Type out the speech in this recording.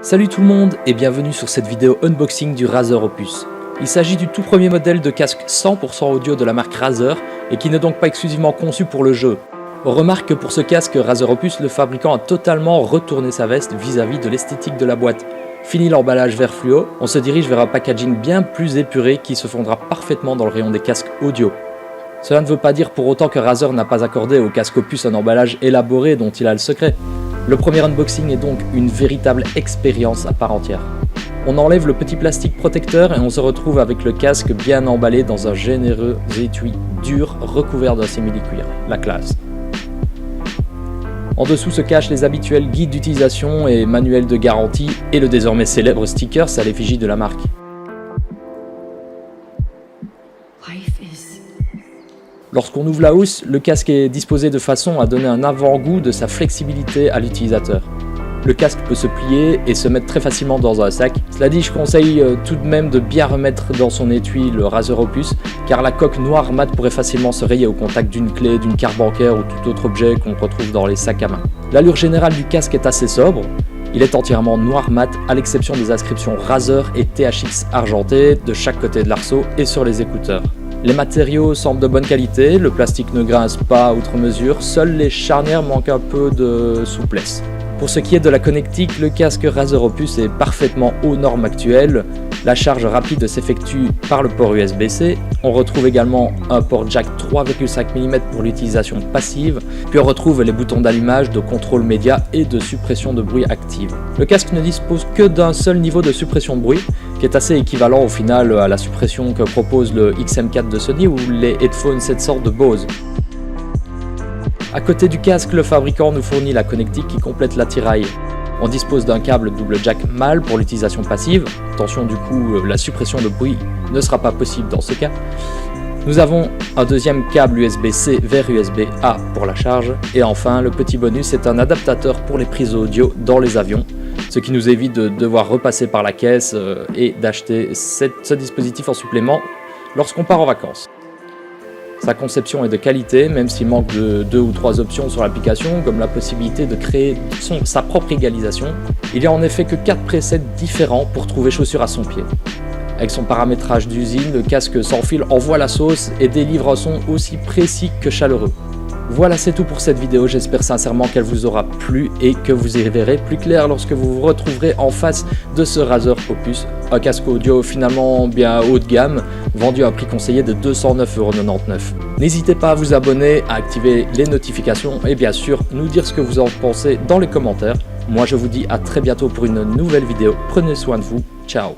Salut tout le monde et bienvenue sur cette vidéo unboxing du Razer Opus. Il s'agit du tout premier modèle de casque 100% audio de la marque Razer et qui n'est donc pas exclusivement conçu pour le jeu. On remarque que pour ce casque Razer Opus, le fabricant a totalement retourné sa veste vis-à-vis de l'esthétique de la boîte. Fini l'emballage vert fluo, on se dirige vers un packaging bien plus épuré qui se fondra parfaitement dans le rayon des casques audio. Cela ne veut pas dire pour autant que Razer n'a pas accordé au casque Opus un emballage élaboré dont il a le secret. Le premier unboxing est donc une véritable expérience à part entière. On enlève le petit plastique protecteur et on se retrouve avec le casque bien emballé dans un généreux étui dur recouvert d'un simili-cuir, la classe. En dessous se cachent les habituels guides d'utilisation et manuels de garantie et le désormais célèbre sticker à l'effigie de la marque. Lorsqu'on ouvre la housse, le casque est disposé de façon à donner un avant-goût de sa flexibilité à l'utilisateur. Le casque peut se plier et se mettre très facilement dans un sac. Cela dit, je conseille tout de même de bien remettre dans son étui le Razer Opus, car la coque noire mat pourrait facilement se rayer au contact d'une clé, d'une carte bancaire ou tout autre objet qu'on retrouve dans les sacs à main. L'allure générale du casque est assez sobre. Il est entièrement noir mat, à l'exception des inscriptions Razer et THX argentées de chaque côté de l'arceau et sur les écouteurs. Les matériaux semblent de bonne qualité, le plastique ne grince pas outre mesure, seules les charnières manquent un peu de souplesse. Pour ce qui est de la connectique, le casque Razer Opus est parfaitement aux normes actuelles. La charge rapide s'effectue par le port USB-C. On retrouve également un port jack 3,5 mm pour l'utilisation passive. Puis on retrouve les boutons d'allumage, de contrôle média et de suppression de bruit active. Le casque ne dispose que d'un seul niveau de suppression de bruit, qui est assez équivalent au final à la suppression que propose le XM4 de Sony ou les headphones 700 de Bose. À côté du casque, le fabricant nous fournit la connectique qui complète l'attirail. On dispose d'un câble double jack mâle pour l'utilisation passive. Attention, du coup, la suppression de bruit ne sera pas possible dans ce cas. Nous avons un deuxième câble USB-C vers USB-A pour la charge. Et enfin, le petit bonus est un adaptateur pour les prises audio dans les avions, ce qui nous évite de devoir repasser par la caisse et d'acheter ce dispositif en supplément lorsqu'on part en vacances. Sa conception est de qualité, même s'il manque de 2 ou 3 options sur l'application, comme la possibilité de créer sa propre égalisation. Il n'y a en effet que 4 presets différents pour trouver chaussure à son pied. Avec son paramétrage d'usine, le casque sans fil envoie la sauce et délivre un son aussi précis que chaleureux. Voilà, c'est tout pour cette vidéo, j'espère sincèrement qu'elle vous aura plu et que vous y verrez plus clair lorsque vous vous retrouverez en face de ce Razer Opus, un casque audio finalement bien haut de gamme, vendu à un prix conseillé de 209,99 €. N'hésitez pas à vous abonner, à activer les notifications et bien sûr nous dire ce que vous en pensez dans les commentaires. Moi je vous dis à très bientôt pour une nouvelle vidéo, prenez soin de vous, ciao.